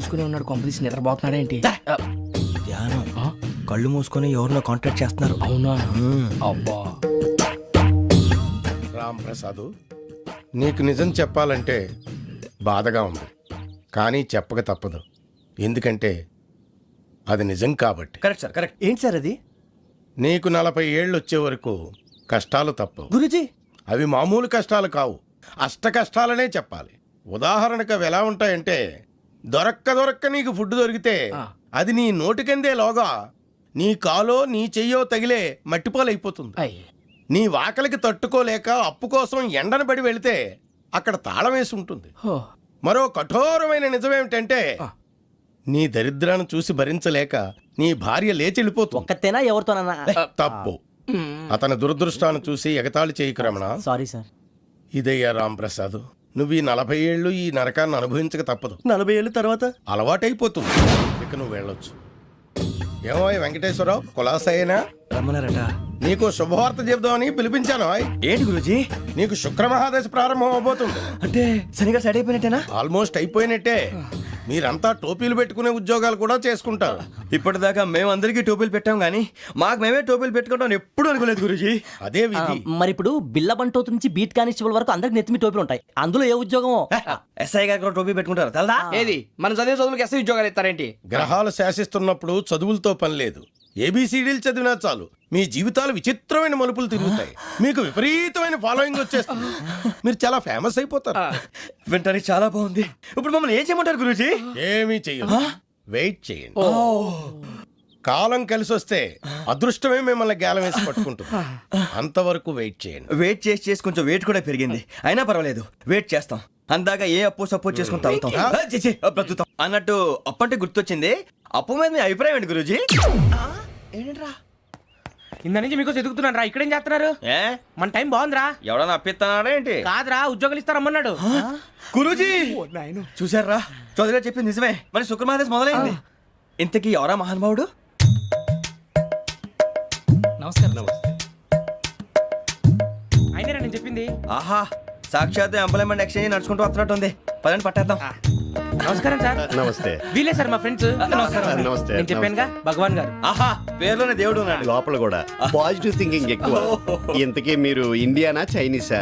మూసుకుని ఉన్నాడు, కొంపదీసి నిద్రపోతున్నాడు ఏంటి? ధ్యానం. కళ్ళు మూసుకొని ఎవరినో కాంటాక్ట్ చేస్తున్నారు. అవునా? అబ్బా. రామ్ ప్రసాద్, నీకు నిజం చెప్పాలంటే బాధగా ఉంది, కానీ చెప్పక తప్పదు. ఎందుకంటే అది నిజం కాబట్టి. Correct sir, correct. ఏంటి సార్ అది? నీకు 40 ఏళ్ళు వచ్చే వరకు కష్టాలు తప్పవు గురూజీ. అవి మామూలు కష్టాలు కావు, అష్ట కష్టాలనే చెప్పాలి. ఉదాహరణకు అవి ఎలా ఉంటాయంటే, దొరక్క నీకు ఫుడ్ దొరికితే అది నీ నోటికందే లోగా నీ కాలో నీ చెయ్యో తగిలే మట్టిపాలైపోతుంది. నీ వాకలికి తట్టుకోలేక అప్పు కోసం ఎండను పడి వెళితే అక్కడ తాళం వేసి ఉంటుంది. మరో కఠోరమైన నిజమేమిటంటే, నీ దరిద్రాన్ని చూసి భరించలేక నీ భార్య లేచి వెళ్ళిపోతుంది. ఒక్కతేనా ఎవరితోనన్నా? తప్పు. అతని దురదృష్టాన్ని చూసి ఎగతాళి చేయకు రమణ. Sorry sir. ఇదయ్యా రాంప్రసాద్, నువ్వు ఈ 40 ఏళ్ళు ఈ నరకాన్ని అనుభవించక తప్పదు. 40 ఏళ్ళ తర్వాత అలవాటైపోతుంది. ఇక నువ్వు వెళ్ళొచ్చు. ఏమో వెంకటేశ్వరరావు, కులాసైనా రమ్మన్నారట. నీకు శుభవార్త చెబుదామని పిలిపించాను. ఏంటి గురూజీ? నీకు శుక్రమహాదశ ప్రారంభం అవబోతుంది. అంటే శనిగా సెట్ అయిపోయినట్టేనా? ఆల్మోస్ట్ అయిపోయినట్టే. మీరంతా టోపీలు పెట్టుకునే ఉద్యోగాలు కూడా చేసుకుంటారు. ఇప్పటిదాకా మేమందరికీ టోపీలు పెట్టాం గానీ మాకు మేమే టోపీలు పెట్టుకుంటాం ఎప్పుడు అనుకోలేదు గురూజీ. అదే విధి. మరి ఇప్పుడు బిల్ల బంటోతు నుంచి బీట్ కానిస్టేబుల్ వరకు అందరికి నెత్తిమి టోపీలు ఉంటాయి. అందులో ఏ ఉద్యోగమో? ఎస్ఐ గారు కూడా టోపీ పెట్టుకుంటారు తెలదా? ఏది మన చదివే చదువులకు ఎస్ఐ ఉద్యోగాలు ఇస్తారేంటి? గ్రహాలు శాసిస్తున్నప్పుడు చదువులతో పని లేదు. ఏబిసిడీలు చదివినా చాలు మీ జీవితాలు విచిత్రమైన మలుపులు తిరుగుతాయి. మీకు విపరీతమైన ఫాలోయింగ్ వచ్చేస్తుంది. మీరు చాలా ఫేమస్ అయిపోతారు. వింటానికి చాలా బాగుంది. ఇప్పుడు మమ్మల్ని ఏం చేయమంటారు గురూజీ? ఏమీ చెయ్యదు, వెయిట్ చేయండి. కాలం కలిసి వస్తే అదృష్టమే మిమ్మల్ని గేలం వేసి పట్టుకుంటుంది. అంతవరకు వెయిట్ చేయండి. వెయిట్ చేసి కొంచెం వెయిట్ కూడా పెరిగింది. అయినా పర్వాలేదు, వెయిట్ చేస్తాం. అందాక ఏ అప్పు సపోర్ట్ చేసుకుని తాగుతాం, బ్రతుకుతాం అన్నట్టు. అప్పు అంటే గుర్తొచ్చింది. అప్పు మీద మీ అభిప్రాయం ఏంటి గురూజీ? ఏంటరా ఇంత నుంచి మీకు ఎదుగుతున్నాను రా. ఇక్కడేం చేస్తున్నారు? మన టైం బాగుందిరా. ఎవడన్నా అప్పిస్తున్నాడా ఏంటి? కాదురా, ఉద్యోగాలు ఇస్తారమ్మన్నాడు గురూజీ. చూసారా, చౌదరిగా చెప్పింది నిజమే. మరి శుక్రమహాదేశ్ మొదలైంది. ఇంతకీ ఎవరా మహానుభావుడు? నమస్కారం. అయినరా నేను చెప్పింది? ఆహా, సాక్షాత్ ఎంప్లాయ్మెంట్ ఎక్స్చేంజ్ నడుచుకుంటూ వస్తున్నట్టు ఉంది. పదండి పట్టేద్దాం. నమస్కారం సార్. నమస్తే. వీలే సార్ మా ఫ్రెండ్స్. నమస్తే. నేను చెప్పానుగా, భగవాన్ గారు. ఆహా, పేర్లోనే దేవుడు ఉన్నాడు. లోపల కూడా పాజిటివ్ థింకింగ్ ఎక్కువ. ఇంతకీ మీరు ఇండియానా చైనీసా?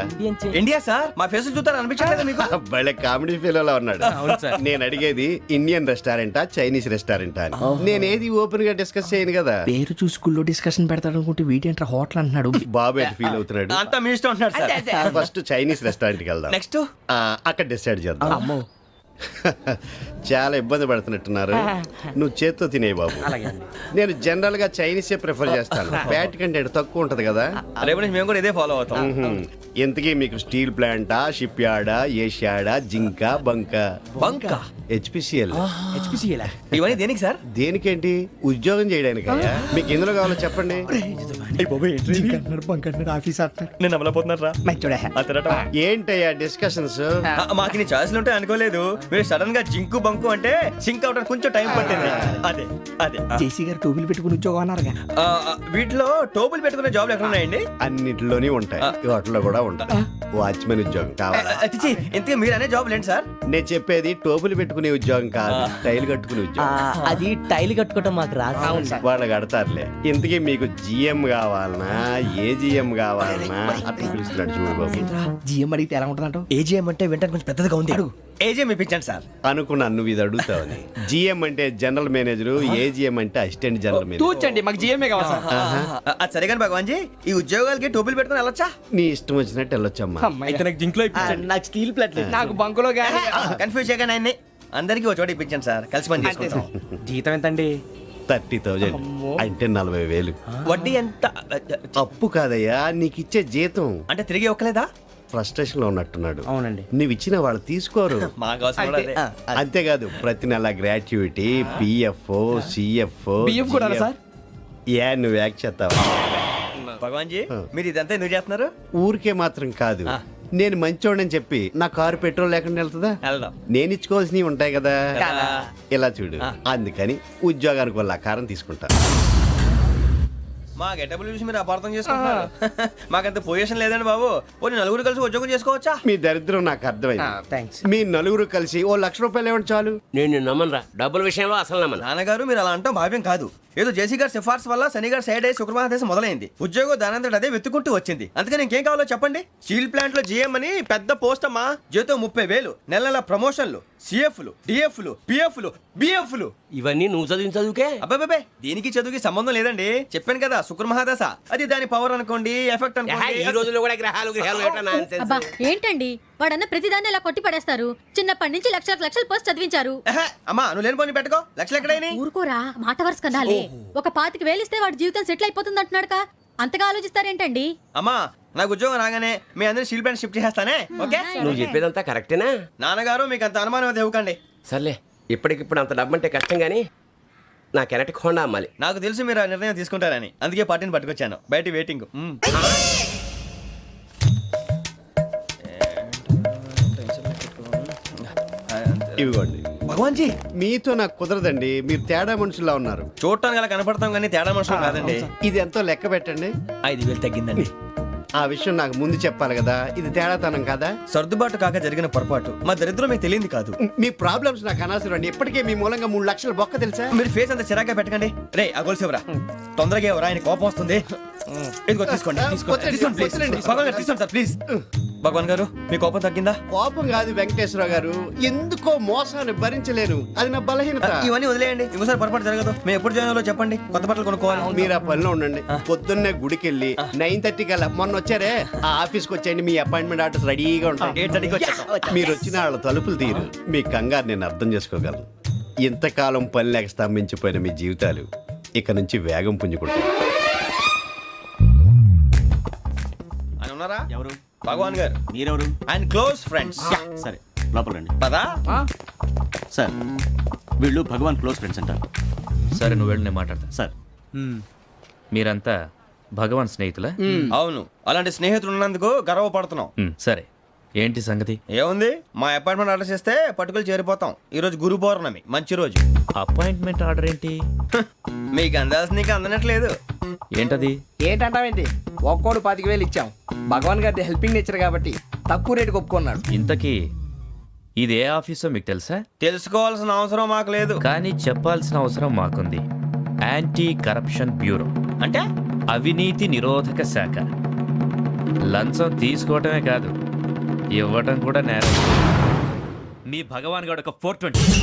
India sir. మా ఫేస్ చూస్తారు అనిపించలేదు మీకు? భలే కామెడీ ఫీల్ ఉన్నాడు. నేను అడిగేది ఇండియన్ రెస్టారెంటా చైనీస్ రెస్టారెంటా అని. నేనేది ఓపెన్ గా డిస్కస్ చేయను కదా. పేరు చూసి స్కూల్లో డిస్కషన్ పెడతాడు అనుకుంటే వీటేంట్రా హోటల్ అంటున్నాడు. బాబు ఎట్ ఫీల్ అవుతున్నాడు? అంతా మీ ఇష్టం అంటున్నాడు సార్. ఫస్ట్ చైనీస్ రెస్టారెంట్ కి వెళ్దాం. నెక్స్ట్ అక్కడ డిసైడ్ చేద్దాం. చాలా ఇబ్బంది పడుతున్నట్టున్నారు. నువ్వు చేత్తో తినే బాబు. నేను జనరల్ గా చైనీసే ప్రిఫర్ చేస్తాను. ఫ్యాట్ కంటెంట్ తక్కువ ఉంటది కదా. రేపు నుంచి మేము కూడా ఇదే ఫాలో అవుతాం. ఎంతకీ మీకు స్టీల్ ప్లాంటా, షిప్ యార్డా, ఏషియాడా, జింక, బంక, హెచ్పిసిఎల్. ఇవన్నీ దేనికి సార్? దేనికేంటి? ఉద్యోగం చేయడానికి. మీకు ఎందులో కావాలో చెప్పండి. నేను అమలపోతున్నారా? ఏంటయ్యా డిస్కషన్స్? మాకు నీ ఛాయిస్లు ఉంటాయి అనుకోలేదు. మీరు సడన్ గా జింకు బంకు అంటే సింక్ అవడానికి కొంచెం టైం పట్టింది. అదే అదే జేసీ గారు టోపీలు పెట్టుకుని ఉద్యోగం అన్నారుగా. వీటిలో టోపులు పెట్టుకునే జాబ్లు ఎక్కడ ఉన్నాయండి? అన్నిటిలోనే ఉంటాయి, వాటిలో కూడా ఉంటాయి. వాచ్మెన్ ఉద్యోగం కావాలా? ఇంతకీ మీరు అనే జాబ్ ఏంటి సార్? నేను చెప్పేది టోపులు పెట్టుకునే ఉద్యోగం కాదు, టైల్ కట్టుకునే ఉద్యోగం. అది టైల్ కట్టుకోవటం మాకు రాదు. వాళ్ళు కడతారులే. ఇంతకీ మీకు జిఎం కావాలనా, ఏ జిఎం కావాలనా? అట్లా పిలుస్తున్నాడు చూడు బాబు. జిఎం అడిగితే ఎలా ఉంటుందంట? ఏజీఎం అంటే వింటానికి కొంచెం పెద్దదిగా ఉంది. ఏజీఎం ఇప్పించండి సార్. అనుకున్నాను నువ్వు ఇది అడుగుతావని. జిఎం అంటే జనరల్ మేనేజర్, ఏజిఎం అంటే అసిస్టెంట్ జనరల్ మేనేజర్. తూచండి, మాకు జిఎంఏ కావాలి సార్. అది సరే కానీ భగవాన్ జీ, ఈ ఉద్యోగాలకి టోపులు పెట్టుకుని వెళ్ళొచ్చా? నీ ఇష్టం వచ్చినట్టు వెళ్ళొచ్చమ్మా. అయితే నాకు జింక్లో ఇప్పించండి. నాకు స్టీల్ ప్లేట్ నాకు బంకులో గానీ. కన్ఫ్యూజ్ చేయగానే ఆయన్ని అందరికీ ఒక చోట ఇప్పించండి సార్. కలిసి పని చేసుకుంటాం. జీతం ఎంతండి? 30,000 అంటే 40,000. వడ్డీ ఎంత? అప్పు కాదయ్యా, నీకు ఇచ్చే జీతం. అంటే తిరిగి ఒక్కలేదా? ఫ్రస్ట్రేషన్ లో ఉన్నట్టున్నాడు. అవునండి. నువ్వు ఇచ్చిన వాళ్ళు తీసుకోరు. అంతేకాదు ప్రతి నెల గ్రాట్యుటీ, పిఎఫ్, సిఎఫ్. కూడా సార్? ఏ నువ్వు యాక్ట్ చేస్తావా? భగవాన్ జీ, మీరు ఇదంతా ఎందుకు చేస్తున్నారు? ఊరికే మాత్రం కాదు, నేను మంచోడని చెప్పి నా కారు పెట్రోల్ లేకుండా వెళ్తుందా? నేను ఇచ్చుకోవాల్సినవి ఉంటాయి కదా. ఇలా చూడు, అందుకని ఉద్యోగానికి వాళ్ళ ఆకారం తీసుకుంటా. మా గెటబుల్ చూసి మీరు అపార్థం చేసుకుంటున్నారు. మాకంత పొజిషన్ లేదండి బాబు. పోనీ నలుగురు కలిసి ఉద్యోగం చేసుకోవచ్చా? మీ దరిద్రం నాకు అర్థమైంది. థ్యాంక్స్. మీ నలుగురు కలిసి ఓ ₹1,00,000 ఇవ్వండి చాలు. నేను నమ్మనరా, డబ్బుల విషయంలో అసలు నమ్మను. నాన్నగారు మీరు అలా అంటాం భావ్యం కాదు. ఏదో జేసీ గారి సిఫార్సు వల్ల శని గారు సైడ్ అయ్యి శుక్రవారం మొదలైంది. ఉద్యోగం దానంతటి అదే వెతుకుంటూ వచ్చింది. అందుకని ఇంకేం కావాలో చెప్పండి. స్టీల్ ప్లాంట్ లో జీఎం అని పెద్ద పోస్ట్ అమ్మా. జీతం 30,000, నెల నెల ప్రమోషన్లు, సిఎఫ్లు, డిఎఫ్లు, పిఎఫ్లు, బిఎఫ్లు. ఇవన్నీ నువ్వు చదివిన చదువుకే. అబ్బాబే దీనికి చదువుకి సంబంధం లేదండి. చెప్పాను కదా శుక్ర మహాదశ. అది దాని పవర్ అనుకోండి, ఎఫెక్ట్ ఈ అనుకోండి. రోజుల్లో కూడా గ్రహాలు ఏటా nonsense. అబ్బా ఏంటండి వాడన్న ప్రతిదాన్ని ఇలా కొట్టి పడేస్తారు. చిన్నప్పటి నుంచి లక్షలు పోస్ట్ చదివించారు. అమ్మా నువ్వు లేని పోనీ పెట్టుకో. లక్షలు ఎక్కడైనా ఊరుకోరా, మాట వరుస కదాలే. ఒక 25,000 ఇస్తే వాడి జీవితం సెటిల్ అయిపోతుంది అంటున్నాడుక. అంతగా ఆలోచిస్తారేంటండి? అమ్మా నాకు ఉద్యోగం రాగానే మీ అందరినీ స్టీల్ ప్లాంట్ షిఫ్ట్ చేస్తానే. ఓకే నువ్వు చెప్పేదంతా కరెక్టేనా? నాన్నగారు మీకు అంత అనుమానం అది ఇవ్వకండి. సర్లే, ఇప్పటికిప్పుడు అంత డబ్బు అంటే కష్టం గానీ నా కెనటిక్ హోండా అమ్మాలి. నాకు తెలుసు మీరు ఆ నిర్ణయం తీసుకుంటారని, అందుకే పార్టీని పట్టుకొచ్చాను. బయట వెయిటింగ్. ఇవ్వండి. భగవాన్ జీ మీతో నాకు కుదరదండి. మీరు తేడా మనుషుల్లా ఉన్నారు. చూడటానికి అలా కనపడతాం కానీ తేడా మనుషులు కాదండి. ఇది ఎంతో లెక్క పెట్టండి. 5,000 తగ్గిందండి. ఆ విషయం నాకు ముందు చెప్పాలి కదా. ఇది తేడాతనం కదా. సర్దుబాటు కాక జరిగిన పొరపాటు. మా దరిద్రం మీకు తెలియంది కాదు. మీ ప్రాబ్లమ్స్ నాకు అనవసరం అండి. ఇప్పటికే మీ మూలంగా 3 లక్షల బొక్క తెలుసా. మీరు ఫేస్ అంత చిరాగ్గా పెట్టకండి. రే ఆ గొలుసు ఎవరా? తొందరగా ఎవరా? ఆయన కోపం వస్తుంది. ఇదిగో తీసుకోండి. తీసుకోండి ప్లీజ్. భగవాన్ గారు తీసుకోండి సార్ ప్లీజ్. భగవాన్ గారు మీ కోపం తగ్గిందా? కోపం కాదు వెంకటేశ్వర గారు, ఎందుకో మోసాన్ని భరించలేను. అది నా బలహీనత. ఇవన్నీ వదిలేయండి. ఇంకోసారి పొరపాటు జరగదు. మేము ఎప్పుడు జాయిన్ అవ్వాలో చెప్పండి. కొత్త బట్టలు కొనుక్కోవాలి. మీరు ఆ పనిలో ఉండండి. పొద్దున్నే గుడికి వెళ్ళి 9:30 కల్లా, మొన్న వచ్చారే ఆ ఆఫీస్కి వచ్చేయండి. మీ అపాయింట్మెంట్ ఆర్డర్స్ రెడీగా ఉంటాయి. 8:30కి వచ్చేస్తాం. మీరు వచ్చిన వాళ్ళ తలుపులు తీరు. మీ కంగారు నేను అర్థం చేసుకోగలను. ఇంతకాలం పని లేక స్తంభించిపోయిన మీ జీవితాలు ఇక నుంచి వేగం పుంజుకుంటాయి. ఆయన ఉన్నారా? ఎవరు? భగవాన్ గారు. మీరెవరు? ఆయన క్లోజ్ ఫ్రెండ్స్. సరే లోపల రండి. పదా సార్ వీళ్ళు భగవాన్ క్లోజ్ ఫ్రెండ్స్ అంటారు. సరే నువ్వు వెళ్ళి నేను మాట్లాడతా. సార్ మీరంతా భగవాన్ స్నేహితులా? అవును, అలాంటి స్నేహితులు ఉన్నందుకు గర్వపడుతున్నాం. సరే ఏంటి సంగతి? ఏముంది, మా అపాయింట్మెంట్ ఆర్డర్ చేస్తే పట్టుకులు చేరిపోతాం. ఈ రోజు గురు పౌర్ణమి, మంచి రోజు. అపాయింట్మెంట్ ఆర్డర్ ఏంటి? మీకు అందాల్సిన నీకు అందనట్లేదు. ఏంటది? ఏంటంటావేంటి? ఒక్కోడు 25,000 ఇచ్చాం. భగవాన్ గారి హెల్పింగ్ నేచర్ కాబట్టి తక్కువ రేటుకి ఒప్పుకున్నాడు. ఇంతకీ ఇది ఏ ఆఫీసో మీకు తెలుసా? తెలుసుకోవాల్సిన అవసరం మాకు లేదు. కానీ చెప్పాల్సిన అవసరం మాకుంది. యాంటీ కరప్షన్ బ్యూరో అంటే అవినీతి నిరోధక శాఖ. లంచం తీసుకోవటమే కాదు, ఇవ్వటం కూడా నేరం. మీ భగవాన్ గారు ఒక 420.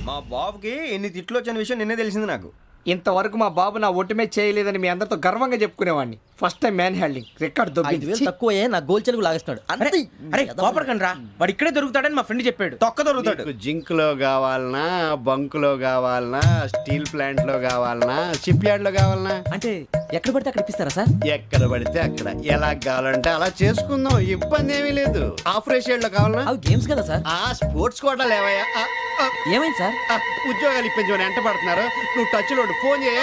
మా బాబుకి ఎన్ని తిట్లు వచ్చిన విషయం నిన్నే తెలిసింది నాకు. ఇంతవరకు మా బాబు నా ఒట్టుమే చేయలేదని మీ అందరితో గర్వంగా చెప్పుకునేవాడిని. First time man handing record 5,000 తక్కువే నా గోల్ చెలుగు లాగేస్తున్నాడు. అంతే. అరే కోపడకండి రా, వాడు ఇక్కడే దొరుకుతాడని మా ఫ్రెండ్ చెప్పాడు. తొక్క దొరుకుతాడు. మీకు జింక్ లో కావాలనా, బంక్ లో కావాలనా, స్టీల్ ప్లాంట్ లో కావాలనా, షిప్ యార్డ్ లో కావాలనా? అంటే ఎక్కడ పడితే అక్కడ ఇప్పిస్తారా సార్? ఎక్కడ పడితే అక్కడ, ఎలా కావాలంటే అలా చేసుకుందాం. ఇబ్బంది ఏమీ లేదు. ఆపరేషన్ లో కావాలనా? అవి గేమ్స్ కదా సార్. ఆ స్పోర్ట్స్ కోటా లేవయ్యా. ఏమైంది సార్? ఉద్యోగాలు ఇప్పించమని ఎంట పడుతున్నారు. నువ్వు టచ్ లో ఫోన్ చేయ.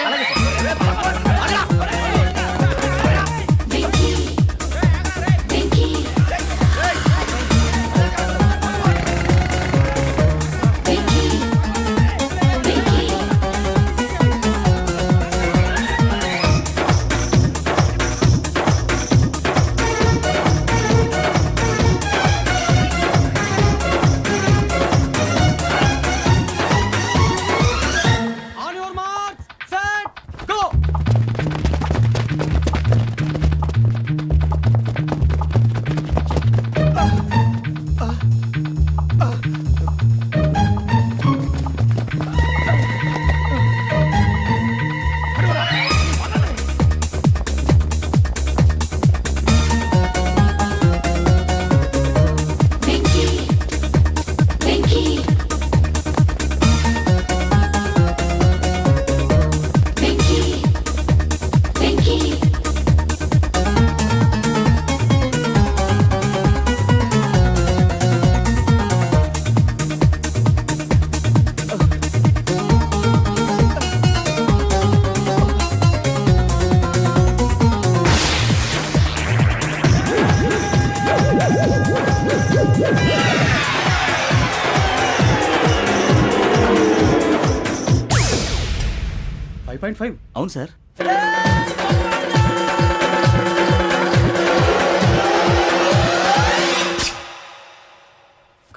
5.5. అవును సార్.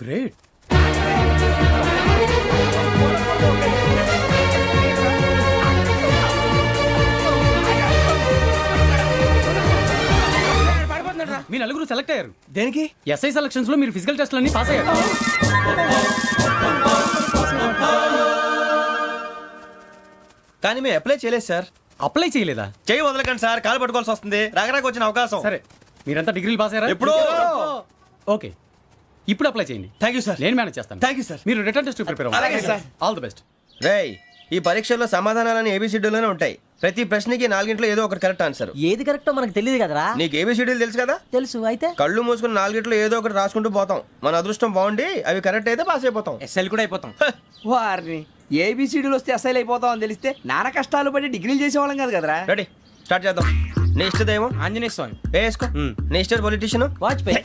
గ్రేట్. మీ నలుగురు సెలెక్ట్ అయ్యారు. దేనికి? ఎస్ఐ సెలక్షన్స్ లో మీరు ఫిజికల్ టెస్ట్ అన్ని పాస్ అయ్యారు. కానీ మేము అప్లై చేయలేదు సార్. అప్లై చేయలేదా? చేయి వదలకండి సార్, కాలు పట్టుకోవాల్సి వస్తుంది. రాగరాకు వచ్చిన అవకాశం. సరే, మీరంతా డిగ్రీలు పాస్ అయ్యారా? ఎప్పుడో. ఓకే, ఇప్పుడు అప్లై చేయండి. Thank you sir. నేను మేనేజ్ చేస్తాను. Thank you sir. మీరు రిటర్న్ టెస్ట్ ప్రిపేర్ అలాగే సార్. All the best. రేయ్, ఈ పరీక్షల్లో సమాధానాలని ఏబిసిడ్యూల్లోనే ఉంటాయి. ప్రతి ప్రశ్నకి 4 ఏదో ఒకటి కరెక్ట్ ఆన్సర్. ఏది కరెక్టో మనకు తెలియదు కదరా. నీకు ఏబిసిడ్యూల్ తెలుసు కదా? తెలుసు. అయితే కళ్ళు మూసుకుని 4 ఏదో ఒకటి రాసుకుంటూ పోతాం. మన అదృష్టం బాగుండి అవి కరెక్ట్ అయితే పాస్ అయిపోతాం. ఎస్ఎల్ కూడా అయిపోతాం. వారిని ఏబిసిడీలు వస్తే అసైల్ అయిపోతాం అని తెలిస్తే నాన్న కష్టాలు పడి డిగ్రీలు చేసేవాళ్ళం కాదు కదరా. రెడీ, స్టార్ట్ చేద్దాం. నీ ఇష్టదేమో ఆంజనేయ స్వామి. వేసుకో. నీ ఇష్ట పొలిటీషియన్ వాజ్పేయి.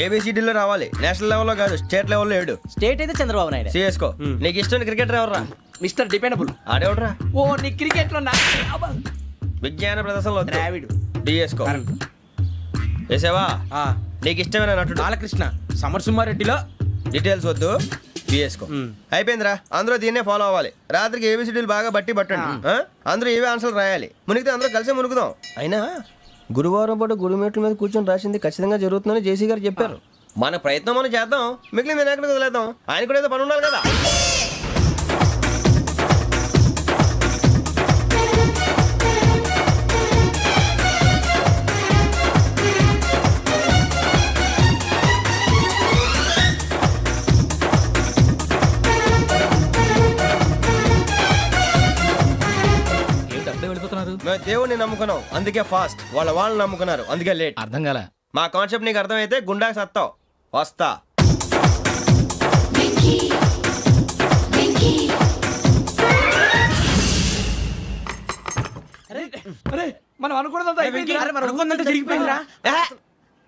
ఏబిసిడీలో రావాలి. నేషనల్ లెవెల్లో కాదు, స్టేట్ లెవెల్లో 7. స్టేట్ అయితే చంద్రబాబు నాయుడు. సిఎస్కో. నీకు ఇష్టం క్రికెటర్ ఎవర్రా? Mister dependable. ఆడేవడరా? ఓ నీ క్రికెట్ లో విజ్ఞాన ప్రదర్శనలో ద్రావిడు. డిఎస్కో. వేసావా? నీకు ఇష్టమైన నటుడు? బాలకృష్ణ. సమర్సింహారెడ్డిలో డీటెయిల్స్ వద్దు, బిఎస్కో. అయిపోయిందిరా. అందరూ దీన్నే ఫాలో అవ్వాలి. రాత్రికి ఏబిసిడీలు బాగా బట్టి పట్టండి. అందరూ ఏవే ఆన్సర్లు రాయాలి. మునిగితే అందరూ కలిసి మునుగుదాం. అయినా గురువారం పాటు గురుమేట్ల మీద కూర్చొని రాసింది ఖచ్చితంగా జరుగుతుందని జేసీ గారు చెప్పారు. మన ప్రయత్నం మనం చేద్దాం, మిగిలింది వినాయకుడికి వదిలేద్దాం. ఆయన కూడా ఏదో పని ఉండాలి కదా. వెళ్ళిపోతున్నారు. మేము దేవుడిని నమ్ముకున్నాం, అందుకే ఫాస్ట్. వాళ్ళని నమ్ముకున్నారు, అందుకే లేట్. అర్థం కాల. మా కాన్సెప్ట్ నీకు అర్థమైతే గుండాకి సత్తావు. వస్తా. మనం అనుకున్నదంతా అయిపోయింది.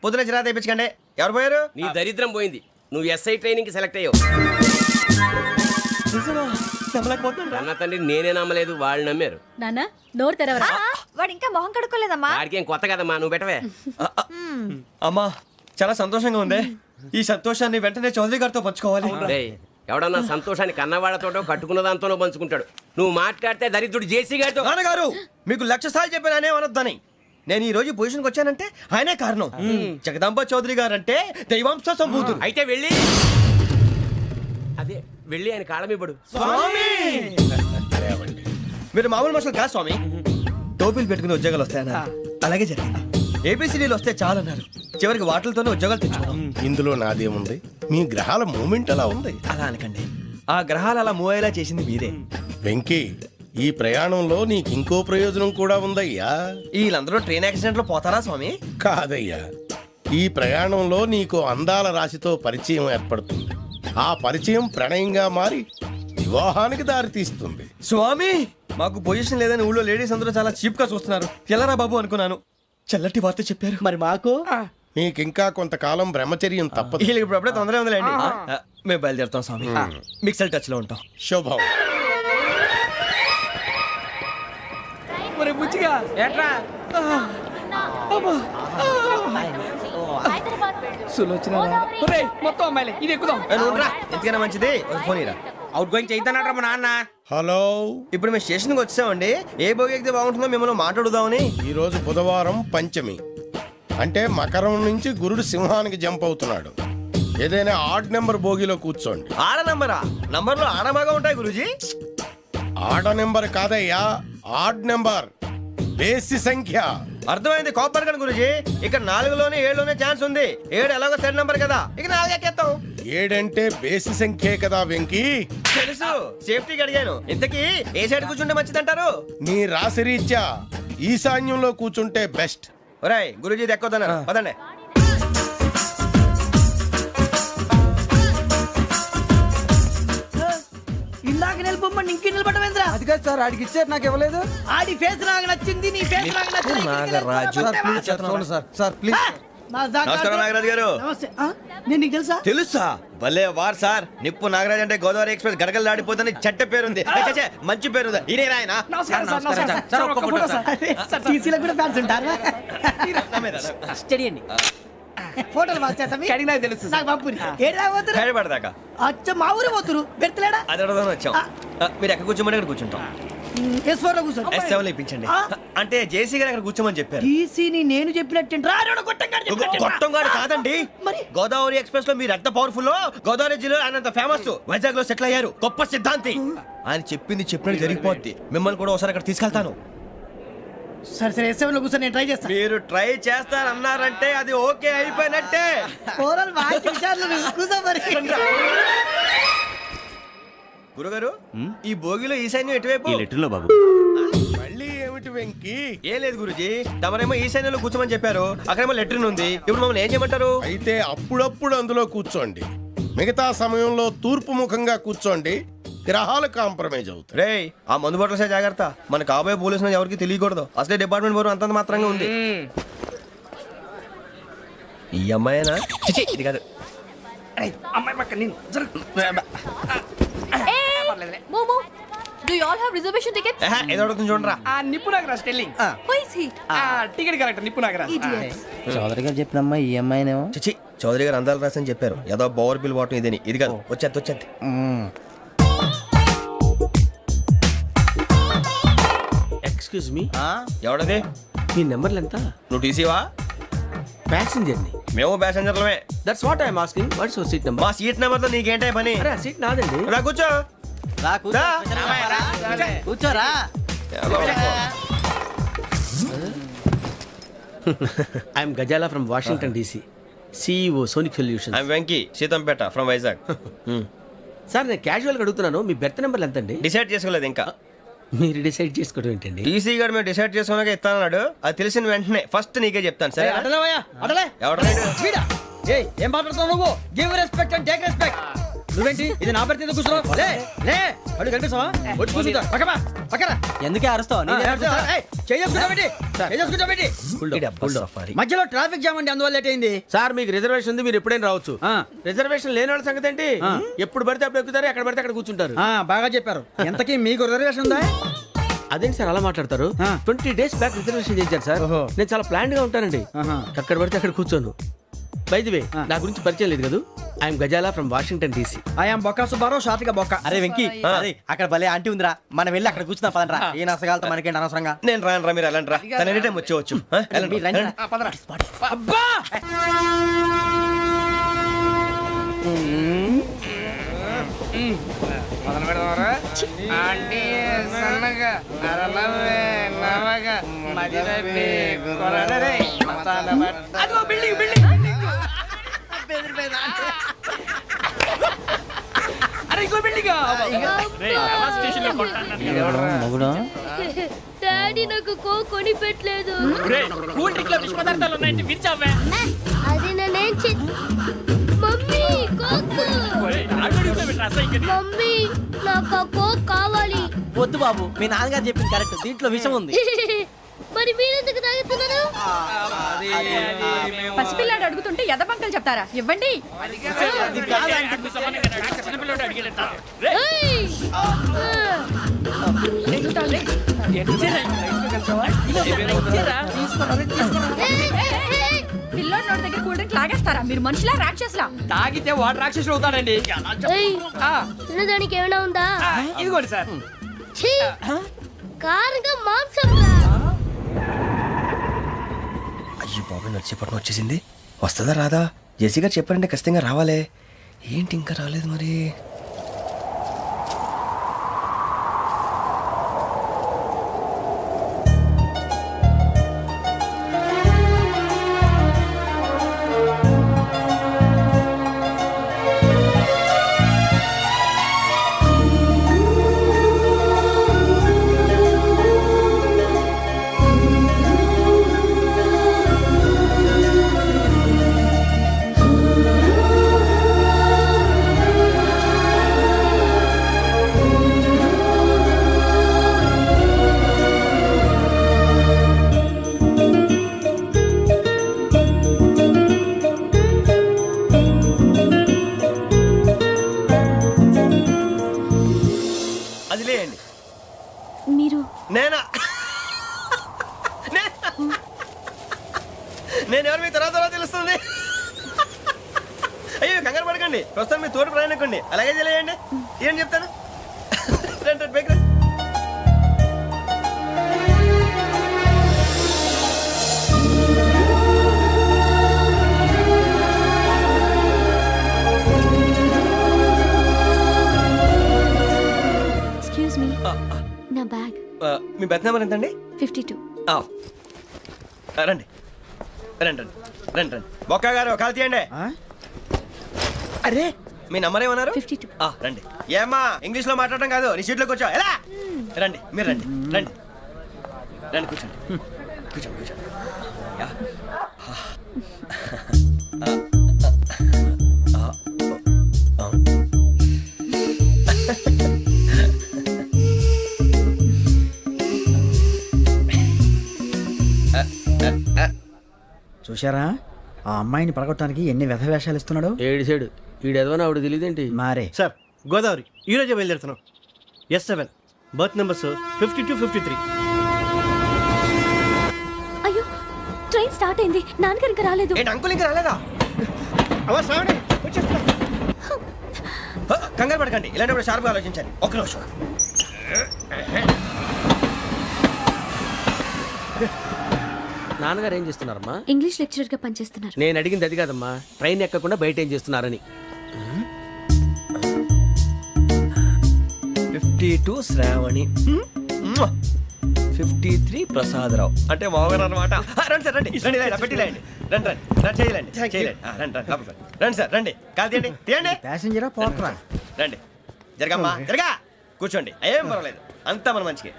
పొద్దున చిరా తెప్పించకండి. ఎవరు పోయారు? నీ దరిద్రం పోయింది. నువ్వు ఎస్ఐ ట్రైనింగ్ కి సెలెక్ట్ అయ్యావు. అన్న తండ్రి నేనే నమ్మలేదు, వాళ్ళు నమ్మారు. నాన్న నోరు తెరవరా. వాడు ఇంకా మొహం కడుక్కోలేదమ్మా. వాడికి ఏం కొత్త కదమ్మా, నువ్వు పెట్టవే. అమ్మా, చాలా సంతోషంగా ఉంది. ఈ సంతోషాన్ని వెంటనే చౌదరి గారితో పంచుకోవాలి. డేయ్, ఎవడన్నా సంతోషాన్ని కన్నవాళ్లతోటో కట్టుకున్న దాంతోనో పంచుకుంటాడు. నువ్వు మాట్లాడితే దరిద్రుడు జేసీ గారితో. నాన్నగారు, మీకు 1,00,000 సార్లు చెప్పాను అనే అనొద్దని. నేను ఈ రోజు పొజిషన్కి వచ్చానంటే ఆయనే కారణం. జగదాంబ చౌదరి గారు అంటే దైవాంశ సంభూతుడు. అయితే వెళ్ళి అదే వెళ్ళి ఆయన కాళమివ్వడు. స్వామి, మీరు మామూలు మనుషులు కాదు స్వామి. టోపీలు పెట్టుకుని ఉద్యోగాలు వస్తాయన్నారు, అలాగే జరిగింది. ఏబిసిడీలు వస్తే చాలన్నారు, చివరికి వాటిలతోనే ఉద్యోగాలు తెచ్చుకున్నాం. ఇందులో నాదేముంది? మీ గ్రహాల మూమెంట్ అలా ఉంది. అలా అనకండి, ఆ గ్రహాలు అలా మూవ్ అయ్యేలా చేసింది మీరే. వెంకీ, ఈ ప్రయాణంలో నీకు ఇంకో ప్రయోజనం కూడా ఉందయ్యా. వీళ్ళందరూ ట్రైన్ యాక్సిడెంట్ లో పోతారా స్వామి? కాదయ్యా, ఈ ప్రయాణంలో నీకు అందాల రాశితో పరిచయం ఏర్పడుతుంది. ఆ పరిచయం ప్రణయంగా మారి వివాహానికి దారితీస్తుంది. స్వామి, మాకు పొజిషన్ లేదని ఊళ్ళో లేడీస్ అందరూ చాలా చీప్ గా చూస్తున్నారు. ఎలారా బాబు అనుకున్నాను. చల్లటి వార్త చెప్పారు. మరి మాకు నీకింకా కొంతకాలం బ్రహ్మచర్యం తప్పదు. వీళ్ళకి ఇప్పుడు అప్పుడే తొందరగా ఉందిలేండి. మేము బయలుదేరుతాం స్వామి. మిక్సెల్ టచ్ లో ఉంటాం. శుభం. బుచ్చిగా ఏట్రా? సులోచన మొత్తం అమ్మాయిలే, ఇది ఎక్కుదాం. ఎందుకైనా మంచిది ఒక ఫోన్ ఇరా. అవుట్ గోయింగ్ చేద్దానట్రా మా నాన్న. హలో, ఇప్పుడు మేము స్టేషన్కి వచ్చామండి. ఏ బోగి ఎక్కితే బాగుంటుందో మిమ్మల్ని మాట్లాడుదామని. ఈరోజు బుధవారం పంచమి, అంటే మకరం నుంచి గురుడు సింహానికి జంప్ అవుతున్నాడు. ఏదైనా ఆడ్ నెంబర్ బోగిలో కూర్చోండి. ఆడ నంబరా? నంబర్లో ఆడ బాగా ఉంటాయి గురూజీ. ఆడ నెంబర్ కాదయ్యా, ఆడ్ నెంబర్, బేసి సంఖ్య. అర్థమైంది, కాపర్ కానీ గురూజీ. ఇక్కడ 4లోనే 7లోనే ఛాన్స్ ఉంది. 7 ఎలాగో సెడ్ నంబర్ కదా, ఇక 4 ఎక్కేస్తాం. 7 అంటే బేసి సంఖ్యే కదా వెంకీ. తెలుసు, సేఫ్టీకి అడిగాను. ఇంతకీ ఏ సైడ్ కూర్చుంటే మంచిదంటారు? నీ రాశి రీత్యా ఈశాన్యంలో కూర్చుంటే బెస్ట్. ఒరాయ్, గురూజీ దెక్కొద్దన్నారు, పదండి. ఇందాక నిలబొమ్మని ఇంకే నిలబడమేంద్రా? అది కాదు సార్, ఆడికి ఇచ్చారు, నాకు ఇవ్వలేదు. ఆడి ఫేస్ నాకు నచ్చింది, నీ ఫేస్ నాకు నచ్చింది. Sir please. నమస్కారం నాగరాజు గారు. నేను నీకు తెలుసా? తెలుసా? భలే వార్ సార్. నిప్పు నాగరాజ్ అంటే గోదావరి ఎక్స్ప్రెస్ గడగలు దాడిపోతుంది చెట్ట పేరుంది. ఛే, మంచి పేరు. ఇదే ఆయన నమస్కారం సార్, నమస్కారం సార్. ఒక్క ఫోటో సార్. సార్, టీసీలో కూడా ఫ్యాన్స్ ఉంటారా? స్టడీ అండి. ఫోటోలు మార్చేస్తాం. కడిగి నాకు తెలుసు. నాకు పంపుని. ఏడా పోతురు? హైదరాబాద్ అచ్చ మా ఊరు పోతురు. పెడతలేడా? అది అడగదామని వచ్చాం. మీరు ఎక్కడ కూర్చోమని అక్కడ కూర్చుంటాం. S4 లో కూర్చో. S7 ఇప్పించండి. అంటే జేసీ గారు అక్కడ కూర్చోమని చెప్పారు. టీసీని నేను చెప్పినట్టు గొట్టంగాడు కాదండి. మరి? గోదావరి ఎక్స్ప్రెస్ లో మీరు ఎంత పవర్ఫుల్, గోదావరి జిల్లా ఆయన ఫేమస్. వైజాగ్ లో సెటిల్ అయ్యారు. గొప్ప సిద్ధాంతి. ఆయన చెప్పింది చెప్పినట్టు జరిగిపోద్ది. మిమ్మల్ని కూడా ఒకసారి అక్కడ తీసుకెళ్తాను. సరే సరే, S7 లో కూర్చో, నేను ట్రై చేస్తాను. మీరు ట్రై చేస్తారన్నారంటే అది ఓకే అయిపోయినట్టే. ఓవరాల్ వాయిస్ విషయాలు కూర్చో మరి. గురుగారు, ఈ భోగిలో ఈశాన్యం ఎటువైపు? ఈ లెటర్లో బాబు. మళ్ళీ ఏమిటి వెంకీ? ఏం లేదు గురుజీ, తమరేమో ఈశాన్యంలో కూర్చోమని చెప్పారు. అక్కడేమో లెటర్ ఉంది. ఇప్పుడు మమ్మల్ని ఏం చేయమంటారు? అయితే అప్పుడప్పుడు అందులో కూర్చోండి, మిగతా సమయంలో తూర్పు ముఖంగా కూర్చోండి. గ్రహాలు కాంప్రమైజ్ అవుతాయి. రేయ్, ఆ మందు బాటలసే జాగ్రత్త. మన కాబోయే పోలీసులు ఎవరికి తెలియకూడదు. అసలే డిపార్ట్మెంట్ బోరు అంతంత మాత్రంగా ఉంది. ఈ అమ్మాయినా? చిచి, ఇది కాదు. అమ్మాయి పక్క నేను మోమో do you all have reservation tickets? ఏదో అడుగుతుంది చూడరా. ఆ Nippu Nagaraj telling. Who is he? Ticket correct, Nippu Nagaraj. Idiots. Chowdary గారు చెప్పినమ్మా ఈ అమ్మాయినేమో. చిచి, చౌదరి గారు అందాలు రాసని చెప్పారు. ఏదో బోర్ బిల్ వాటం ఇదని. ఇది కాదు. వచ్చేది. Excuse me, ఎవడది? మీ నెంబర్లు ఎంత? నువ్వు టీసీవా? ప్యాసింజర్ ని. మేము ప్యాసెంజర్లమే. That's what I'm asking. What's your seat number? మా సీట్ నెంబర్ తో నీకేంటే పని? అరే ఆ సీట్ నాదండి. రా కూర్చో. రా. కూర్చోరా. I'm Gazala from Washington DC, CEO Sonic solution. I'm Venky, Seethampeta from Vizag. Sir నేను క్యాజువల్ గా అడుగుతున్నాను, మీ బెర్త్ నెంబర్లు ఎంత అండి? డిసైడ్ చేసుకోలేదు ఇంకా. మీరు డిసైడ్ చేసుకోవడం ఏంటండి? టీసీ గారు మేము డిసైడ్ చేసుకున్నాక ఇస్తానన్నాడు. అది తెలిసిన వెంటనే ఫస్ట్ నీకే చెప్తాను. సరే? ఎవరు? ఏం మాట్లాడుతున్నావు నువ్వు? Give respect and take respect. నువ్వేంటి ఇది నా పరిస్థితి ఎందుకు కూర్చున్నావు? లే లే, అడుగు కనిపిస్తావా? వచ్చి కూర్చుంటా. పక్కరా. ఎందుకే అరుస్తావు? మధ్యలో ట్రాఫిక్ జామ్ అండి, అందువల్ల లేట్ అయింది. సార్ మీకు రిజర్వేషన్ ఉంది, మీరు ఎప్పుడైనా రావచ్చు. రిజర్వేషన్ లేని వాళ్ళ సంగతి ఏంటి? ఎప్పుడు పడితే అప్పుడు ఎక్కుతారు, ఎక్కడ పడితే అక్కడ కూర్చుంటారు. బాగా చెప్పారు. ఎంతకీ మీకు రిజర్వేషన్ ఉందా? అదేంటి సార్ అలా మాట్లాడతారు? 20 days బ్యాక్ రిజర్వేషన్ చేయించారు సార్. నేను చాలా ప్లాన్డ్ గా ఉంటానండి. అక్కడ పడితే అక్కడ కూర్చోను. బై ది వే, నా గురించి పరిచయం లేదు కదా. I'm Gazala from Washington DC. I'm Bokka Subbarao, షాతిక బొక్క. అరే వెంకీ, అరే అక్కడ భలే ఆంటీ ఉందిరా, మనం వెళ్ళి అక్కడ కూర్చున్నా పదండ్రా. ఏ నసగాలతో మనకేంటి అనవసరంగా. నేను రాను. మీరు వెళ్ళండి రా. తన ఎనీ టైం వచ్చేవచ్చు. అబ్బా మొదలు పెడదామరా? ఆంటీ సన్నగా అరలవే నవగా మదిరపి కొరడరే మసాల బట్ట. అదిగో బిల్డింగ్ బిల్డింగ్. అరే ఇంకో బిల్డింగ్. డాడీ నాకు కోక్ కొని పెట్టలేదు. కూల్ డ్రింక్ లో విష పదార్థాలు ఉన్నాయంటే విరిచావే. అది నేనేం మమ్మీ కోక్. మమ్మీ నాకు ఆ కోక్ కావాలి. వద్దు బాబు, మీ నాన్నగారు చెప్పింది కరెక్ట్, దీంట్లో విషయం ఉంది. మరి మీరెందుకు తాగుతున్నారు? పసిపిల్లాడు అడుగుతుంటే ఎదబంకలు చెప్తారా? ఇవ్వండి. ఏయ్! పిల్లోడి నోటి దగ్గర కూల్ డ్రింక్ లాగేస్తారా? మీరు మనుషులా రాక్షసులా? తాగితే వాడు రాక్షసుడు అవుతాడండి. ఏయ్! తినడానికి ఏమైనా ఉందా? ఇదిగోండి సార్. ఛీ! కారంగా మాంసంలా. అయ్యో బాబాయ్, నడిచేపట్నం వచ్చేసింది. వస్తుందా రాదా? జెసీ గారు చెప్పారంటే ఖచ్చితంగా రావాలే. ఏంటి ఇంకా రాలేదు మరి? పర్లేదండి, ప్రస్తుతం మీ తోటి ప్రయాణకండి, అలాగే తెలియండి. ఏం చెప్తాను రండి, రండి, పైకి రండి. Excuse me. నా బ్యాగ్ మీ బెత్ నెంబర్ ఎంతండి? 52. రండి రండి రండి రండి రండి. బొక్క గారు కాల్ తీయండి. అరే మీ నంబర్ ఏమన్నారు? 52. రండి. ఏమ్మా ఇంగ్లీష్ లో మాట్లాడడం కాదు, నీ సీట్లోకి వచ్చా ఎలా రండి, మీరు రండి రండి రండి, కూర్చోండి కూర్చోండి కూర్చోండి. యా. చూశారా ఆ అమ్మాయిని పడగొట్టడానికి ఎన్ని వ్యధ వేషాలు ఇస్తున్నాడు. ఏడు సైడు ఈడెదవని ఆవిడ తెలియదేంటి? మారే సార్ గోదావరి ఈరోజే బయలుదేరుతున్నాం. S7 berth numbers 52, 53. అయ్యో ట్రైన్ స్టార్ట్ అయింది, నాన్నగారు ఇంకా రాలేదు. ఏంటి అంకుల్ ఇంకా రాలేదా? కంగారు పడకండి, ఇలాంటప్పుడు షార్ప్గా ఆలోచించండి. ఒక్క నిమిషం. నాన్నగారు ఏం చేస్తున్నారమ్మా? ఇంగ్లీష్ లెక్చరర్ గా పనిచేస్తున్నారు. నేను అడిగింది అది కాదమ్మా, ట్రైన్ ఎక్కకుండా బయట ఏం చేస్తున్నారని. 52 శ్రావణి, 53 ప్రసాదరావు అంటే మామగారు అనమాట. రండి సార్, రండి రండి, పెట్టి లేండి, రండి రండి రండి, చేయలేండి చేయలేండి, రండి రండి లోపలికి రండి. రండి సార్, రండి, కాల్ తీయండి, తీయండి. ప్యాసింజరా పోట్రా. రండి, జరగమ్మా జరగా, కూర్చోండి, ఏం పర్వాలేదు, అంతా మన మంచిగా.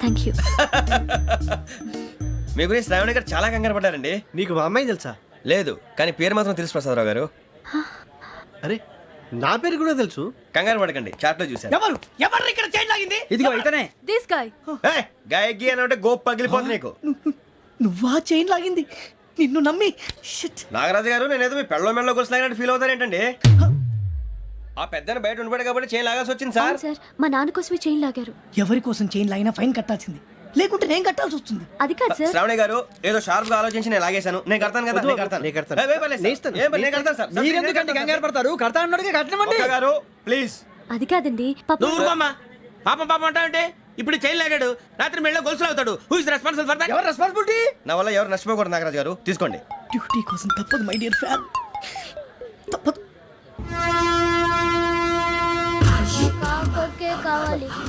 Thank you. మీ గురించి శ్రావణి గారు చాలా కంగారు పడ్డారండి. నీకు మా అమ్మాయి తెలుసా? లేదు, కానీ పేరు మాత్రం తెలుసు ప్రసాదరావు గారు. అరే నా పేరు కూడా తెలుసు. కంగారు పడకండి, చాట్ లో చూశాను. ఎవరు ఎవరు ఇక్కడ చైన్ లాగింది? ఇదిగో ఇతనే. This guy. గాయకి అని అంటే గోప్ పగిలిపోతుంది నీకు. నువ్వా చైన్ లాగింది? నిన్ను నమ్మి నాగరాజు గారు, నేనేదో మీ పెళ్ళ మెళ్ళలో గురిసిలాగినట్టు ఫీల్ అవుతారు ఏంటండి? ఆ పెద్దని బయట ఉండిపోయాడు కాబట్టి చైన్ లాగాల్సి వచ్చింది సార్. సార్ మా నాన్న కోసమే చైన్ లాగారు. ఎవరి కోసం చైన్ లాగినా ఫైన్ కట్టాల్సింది, లేకుంటే నేను కట్టాల్సి వస్తుంది. అది కాదు సార్. శ్రావణి గారు ఏదో షార్ప్ గా ఆలోచించి నేను లాగేశాను. నేను కడతాను కదా, నేను కడతాను. నేను కడతాను సార్. మీరెందుకంటే కంగారు పడతారు? కడతా అన్నాడుగా, కట్టమండి. ఒక్క గారు ప్లీజ్. అది కాదండి నువ్వు ఊరుకోమ్మా. పాపం పాపం అంటావంటే ఇప్పుడు చైన్ లాగాడు, రాత్రి మెళ్ళ గొలుసులు అవుతాడు. Who is responsible for that? ఎవరు రెస్పాన్సిబిలిటీ? నా వల్ల ఎవరు నష్టపోకూడదు నాగరాజు గారు, తీసుకోండి. డ్యూటీ కోసం తప్పదు మై డియర్ ఫ్యాన్, తప్పదు.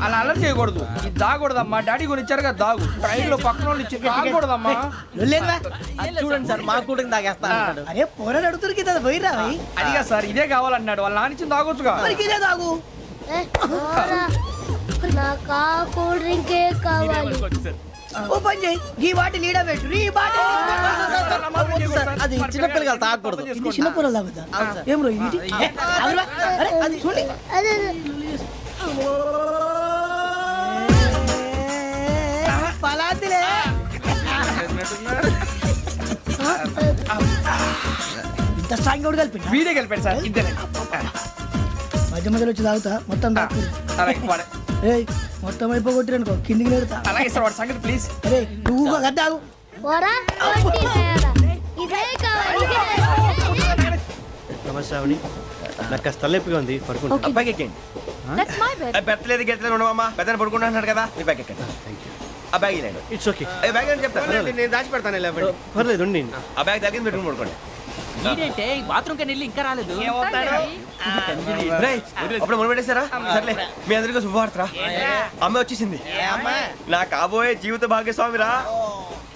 అలా అలర్ట్ చేయకూడదు. ఇది దాగకూడదమ్మా, డాడీ కొని ఇచ్చారు కదా దాగు. ట్రైన్ లో పక్కన వాళ్ళు ఇచ్చి దాగకూడదమ్మా. చూడండి సార్, మా కూడా తాగేస్తా. అరే పోరాడు అడుగుతారు కదా, పోయిరా. అదిగా సార్, ఇదే కావాలన్నాడు. వాళ్ళ నాన్న ఇచ్చింది తాగొచ్చుగా. ఇదే తాగు. ఓ పని చేయి, ఈ బాటి లీడ పెట్టు. ఈ బాటి అది చిన్నపిల్లలు తాగకూడదు, చిన్నపిల్లలు తాగుతా. ఏం రో ఇది? అరే అది చూడండి. పలాతిలే. ఇంత స్ట్రాంగ్ కూడా కలిపి వీడే కలిపాడు సార్, ఇద్దరే. మధ్య మధ్యలో వచ్చి తాగుతా, మొత్తం తాగు. ఏయ్ మొత్తం అయిపోగొట్టిరనుకో, కిందికి నేడుతా. అలాగే సార్, వాడి సంగతి ప్లీజ్. అరే నువ్వు కదా తాగు. నమస్తే శ్రావణి, నాకు కాస్త తలెప్పిగా ఉంది, పడుకుంటా. Okay. బ్యాగ్ ఎక్కండి. That's my bed. పెట్టలేదు గెట్టలేదు ఉండవమ్మా, పెద్దని పడుకుంటున్నాడు కదా, మీ బ్యాగ్ ఎక్కండి. ఆ బ్యాగ్ ఇలాండి. It's okay. బ్యాగ్ అని చెప్తాను, నేను దాచి పెడతాను. పర్లేదు, ఆ బ్యాగ్ తగ్గింది పెట్టుకుని పడుకోండి. బాత్రూమ్ కి వెళ్ళి ఇంకా రాలేదు. అప్పుడు మొదలు పెట్టేశారా? సర్లే, మీ అందరికీ శుభవార్తరా, అమ్మ వచ్చేసింది. నా కాబోయే జీవిత భాగ్యస్వామిరా.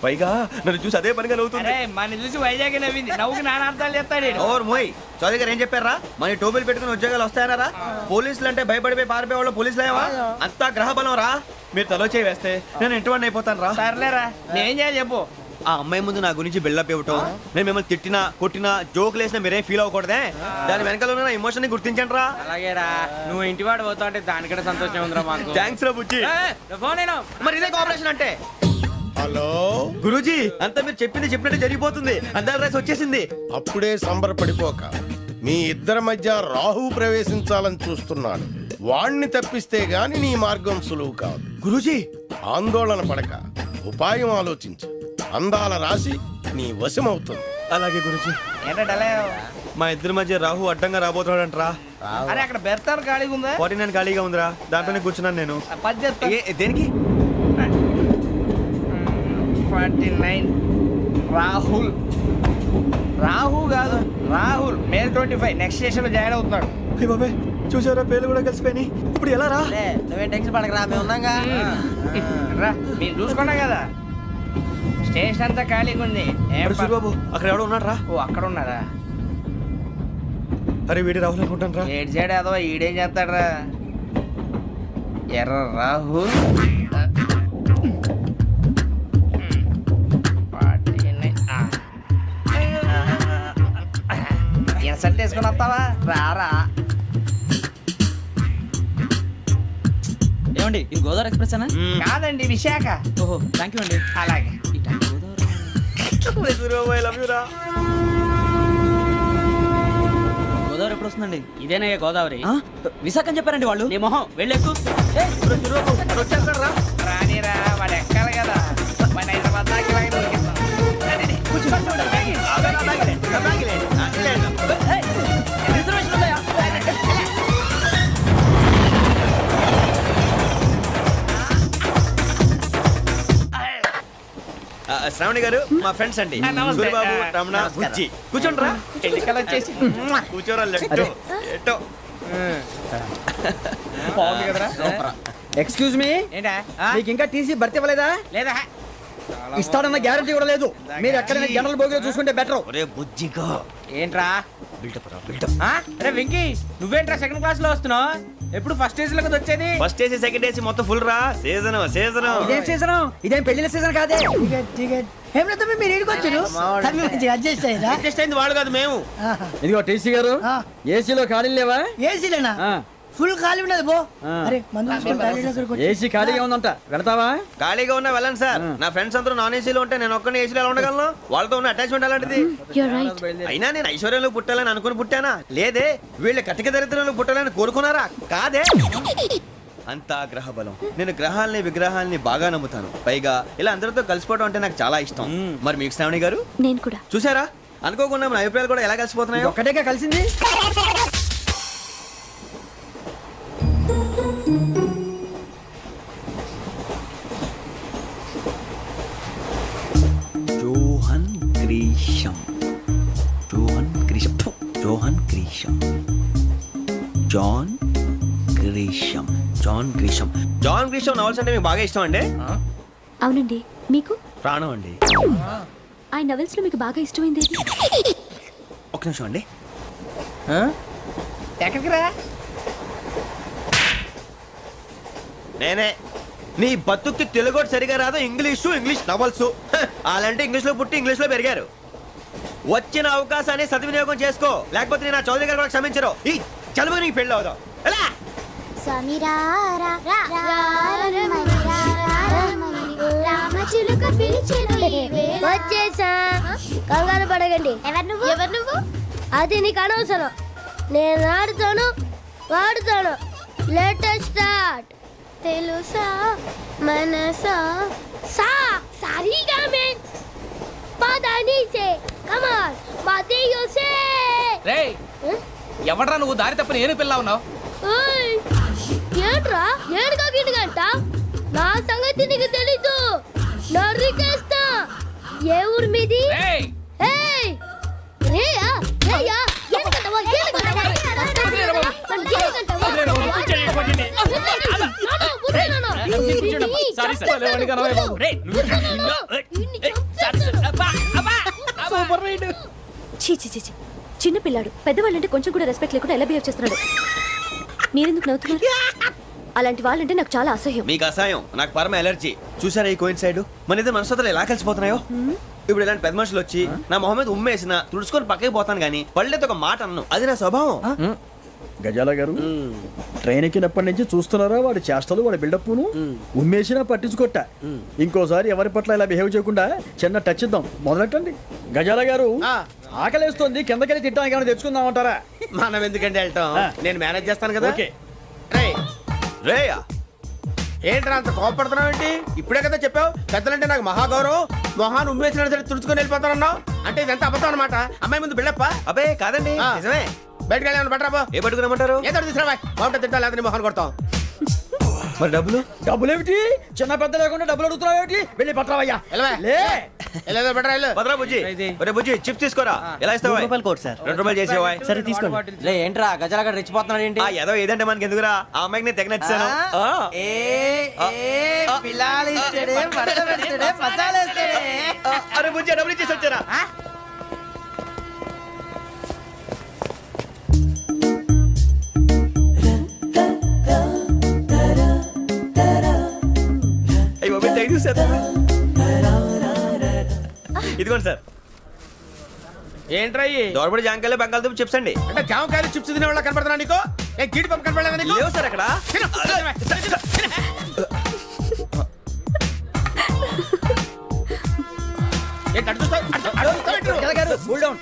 పైగా నన్ను చూసి అదే పనిగా నవ్వుతుంది. మన చూసి వైజాగ్ నవ్వింది, నవ్వుకి నాన్న అర్థాలు చెప్తాడు. ఓర్ మోయ్, చౌదరి గారు ఏం చెప్పారా? మన టోబీలు పెట్టుకుని ఉద్యోగాలు వస్తాయనరా? పోలీసులు అంటే భయపడిపోయి పారిపోయే వాళ్ళు పోలీసులేవా? అంతా గ్రహ బలం రా. మీరు తలో చేయి వేస్తే నేను ఇంటివాడిని అయిపోతాను రా. సర్లేరా, నేనేం చేయాలి చెప్పు. ఆ అమ్మాయి ముందు నా గురించి బిల్డప్ ఇవ్వటం, నేను మిమ్మల్ని తిట్టినా కొట్టినా జోకులు వేసినా మీరేం ఫీల్ అవ్వకూడదే. దాని వెనకాల ఉన్న ఎమోషన్ ని గుర్తించండి రా. అలాగేరా, నువ్వు ఇంటివాడు పోతా అంటే దానికంటే సంతోషం ఉందిరా మాకు. థ్యాంక్స్ రా బుజ్జి. ఫోన్ అయినా మరి ఇదే కోఆపరేషన్ అంటే. హలో గురూజీ, అంతా మీరు చెప్పింది చెప్పినట్టు జరిగిపోతుంది. అందరి రైస్ వచ్చేసింది. అప్పుడే సంబరపడిపోక, మీ ఇద్దరి మధ్య రాహు ప్రవేశించాలని చూస్తున్నాడు. వాణ్ణి తప్పిస్తే గాని నీ మార్గం సులువు కాదు. గురూజీ, ఆందోళన పడక ఉపాయం ఆలోచించు. అందాల రాశి నీ వశమవుతుంది. అలాగే గురుజీ. ఏంటంటే మా ఇద్దరి మధ్య రాహు అడ్డంగా రాబోతున్నాడంట్రా. అరే అక్కడ బెర్తాను ఖాళీగా ఉందా? 49 ఖాళీగా ఉందిరా, దాంట్లోనే కూర్చున్నాను నేను. పది చెప్తా. దేనికి? 49 రాహుల్. రాహు కాదు రాహుల్. మే 25 నెక్స్ట్ స్టేషన్ లో జాయిన్ అవుతున్నాడు. అయ్య బాబాయ్, చూసారా పేర్లు కూడా కలిసిపోయినాయి. ఇప్పుడు ఎలా రా? నువ్వేం టెన్షన్ పడకరా, మేము ఉన్నాగా. రా మీరు చూసుకున్నా కదా, స్టేషన్ అంతా ఖాళీగా ఉంది. ఏం ప- బాబు అక్కడ ఎవడో ఉన్నాడు రా. ఓ అక్కడ ఉన్నారా? అరే వీడి రాహుల్ అనుకుంటాను రా. ఏడు సైడ్ అదో ఈడేం చేస్తాడరా? ఎర్ర రాహుల్. 49. ఇన్సల్ట్ వేసుకుని వస్తావా? రారా. ఏమండి ఇది గోదావరి ఎక్స్ప్రెస్ అనా? కాదండి విశాఖ. ఓహో థ్యాంక్ యూ అండి. అలాగే. గోదావరి ఎప్పుడు వస్తుందండి? ఇదేనయ్య గోదావరి. విశాఖ అని చెప్పారండి వాళ్ళు. నీ మొహం వెళ్ళెక్కు. రానిరా, వాడు ఎక్కాలి కదా. మన హైదరాబాద్ దాకా ఇలాగే దొరికిస్తాం. శ్రావణి గారు మా ఫ్రెండ్స్ అండి. నమస్తే. గురుబాబు, రమణ, నమస్కారం. బుజ్జి. కూర్చోండి రా. ఎన్నికలు వచ్చేసి కూర్చోరా. లెట్టో ఎట్టో. బాగుంది కదరా? ఎక్స్క్యూజ్ మీ, ఏంటా? మీకు ఇంకా టీసీ భర్తీ ఇవ్వలేదా? లేదా ఇస్తాడన్న గ్యారంటీ కూడా లేదు. మీరు ఎక్కడైనా జనరల్ బోగిలో చూసుకుంటే బెటర్. ఒరే బుజ్జిగా. ఏంట్రా? బిల్డప్ రా, బిల్డప్. అరే వెంకీ, నువ్వేంట్రా సెకండ్ క్లాస్ లో వస్తున్నావు? ఎప్పుడు ఫస్ట్ ఏజ్ లో కదా వచ్చేది? ఫస్ట్ ఏసీ సెకండ్ ఏసీ మొత్తం ఫుల్ రా. Season season. ఇదేం సీజన్? ఇదేం పెళ్లిన సీజన్ కాదే. మీరు ఇడికొచ్చారు అడ్జస్ట్ అయ్యారా? అడ్జస్ట్ అయింది వాళ్ళు కాదు, మేము. ఇదిగో టీసీ గారు, ఏసీలో ఖాళీ లేవా? ఏసీలేనా? ఫుల్ ఖాళీ ఉన్నది బో. అరే ఏసీ ఖాళీగా ఉందంట, వెళతావా? ఖాళీగా ఉన్నా వెళ్ళండి సార్. నా ఫ్రెండ్స్ అందరూ నాన్ ఏసీలో ఉంటే నేను ఒక్కనే ఏసీలో ఎలా ఉండగలను? వాళ్ళతో ఉన్న అటాచ్మెంట్ అలాంటిది. అయినా నేను ఐశ్వర్యంలో పుట్టాలని అనుకుని పుట్టానా? లేదే. వీళ్ళ కటిక దరిద్రంలో పుట్టాలని కోరుకున్నారా? కాదే. అంతా గ్రహ బలం. నేను గ్రహాలని విగ్రహాలని బాగా నమ్ముతాను. పైగా ఇలా అందరితో కలిసిపోవడం అంటే నాకు చాలా ఇష్టం. మరి మీకు శ్రావణి గారు? నేను కూడా. చూసారా, అనుకోకుండా మన అభిప్రాయాలు కూడా ఎలా కలిసిపోతున్నాయో. ఒక్కటేగా కలిసింది. John Grisham. John Grisham. John Grisham. John Grisham. John Grisham. John Grisham novels అంటే మీకు బాగా ఇష్టం అండి? అవునండి. మీకు? ప్రాణం అండి. ఆ నవెల్స్ లో మీకు బాగా ఇష్టమైంది ఏది? ఒక్క నిమిషం అండి. ఎక్కడికి రా? నేనే. నీ బతుక్కి తెలుగు సరిగా రాదు, ఇంగ్లీష్ నవల్స్. అలాంటి ఇంగ్లీష్లో పుట్టి ఇంగ్లీష్లో పెరిగారు. వచ్చిన అవకాశాన్ని సద్వినియోగం చేసుకో, లేకపోతే నేను నా చౌదరి గారు కూడా క్షమించరు. ఈ చదువు నీకు పెళ్ళి అవుదాం. ఎలా? వచ్చేసా, కంగారు పడకండి. ఎవరు నువ్వు? అది నీకు అనవసరం. నేను ఆడుతాను, వాడుతాను. Latest start. తెలుసా మనసా సా సారీగా మెన్ పదని సే కమాన్ మదేయో సే. రేయ్, ఎవడ్రా నువ్వు? దారి తప్పని ఏను పిల్ల ఉన్నావు? ఓయ్ ఏంట్రా ఏడుగా గిడుగంట? నా సంగతి నీకు తెలీదు. నరికేస్తా. ఏ ఊరు మీది? రేయ్, ఏయ్ రేయా రేయా ఏడుగంటవా ఏడుగంటవా చిన్న పిల్లాడు పెద్దవాళ్ళంటే కొంచెం కూడా రెస్పెక్ట్ లేకుండా ఎలా బిహేవ్ చేస్తున్నాడు. మీరెందుకు నవ్వుతున్నారు? అలాంటి వాళ్ళంటే నాకు చాలా అసహ్యం. మీకు అసహాయం, నాకు పరమ ఎలర్జీ. చూసారా ఈ కోయిన్ సైడ్? మన ఇద్దరు మనసులు ఎలా కలిసిపోతున్నాయో. ఇప్పుడు ఇలాంటి పెద్ద మనుషులు వచ్చి నా మొహం మీద ఉమ్మేసిన తుడుచుకొని పక్కకి పోతాను కానీ పళ్ళేతో ఒక మాట అన్ను. అది నా స్వభావం. గజాల గారు, ట్రైన్ ఎక్కినప్పటి నుంచి చూస్తున్నారా వాడి చేష్టలు, వాడి బిల్డప్ను? ఉమ్మేసినా పట్టించుకోట. ఇంకోసారి ఎవరి పట్ల ఇలా బిహేవ్ చేయకుండా చిన్న టచ్ ఇద్దాం. మొదలెట్టండి. గజాల గారు, ఆకలేస్తుంది, కిందకెళ్ళి తిట్టడానికి ఏమైనా తెచ్చుకుందామంటారా? మనం ఎందుకంటే వెళ్ళటం, నేను మేనేజ్ చేస్తాను కదా. ఓకే. రేయా ఏంట్రా అంత కోపడుతున్నావు ఏంటి? ఇప్పుడే కదా చెప్పావు పెద్దలంటే నాకు మహాగౌరవం, మొహాన్ని ఉమ్మేసినా సరే తుడుచుకొని వెళ్ళిపోతానన్నావు. అంటే ఇదంతా అబద్ధం అనమాట. అమ్మాయి ముందు బిళ్ళప్ప. అబ్బే కాదండి ఆ. నిజమే. బయటకు వెళ్ళాను బట్రాబో. ఏ పట్టుకురమ్మంటారు? ఏదో తీసుకురా బాగుంటుంది తింటా లేదా మొహాన్ని కొడతాం. మరి డబ్బులు? డబ్బులు ఏమిటి? చిన్న పెద్ద లేకుండా డబ్బులు అడుగుతున్నావు ఏమిటి? వెళ్ళి పట్టరావయ్యా. వెళ్ళవా? లే వెళ్ళేదో బట్రా వెళ్ళు. భద్రా బుజ్జి ఒరే బుజ్జి చిప్స్ తీసుకోరా. ఎలా ఇస్తావా? Court sir. 2 రూపాయలు చేసేవా? సరే తీసుకోండి. లే ఏంట్రా గజాల రెచ్చిపోతున్నాడు ఏంటి? ఆ ఏదో ఏదంటే మనకి ఎందుకురా, ఆ అమ్మాయికి నేను తెగ నచ్చాను. అరే బుజ్జి డబ్బులు ఇచ్చేసి వచ్చారా? అయ్యి బాబు థ్యాంక్ యూ సార్. ఇదిగోండి సార్. ఏంట్రా ఇయ్యి? దోరబడి జాంకాయలు బంగాళదుంప చిప్స్ అండి. అంటే జామకాయలు చిప్స్ తినే వాళ్ళ కనపడుతున్నా నీకు? ఏ గీడి పంపు కనపడలేదా నీకు? లేవు సార్ అక్కడ. ఏంటి అటు చూస్తావు? అటు చూస్తావు ఏంటి నువ్వు? Cool down.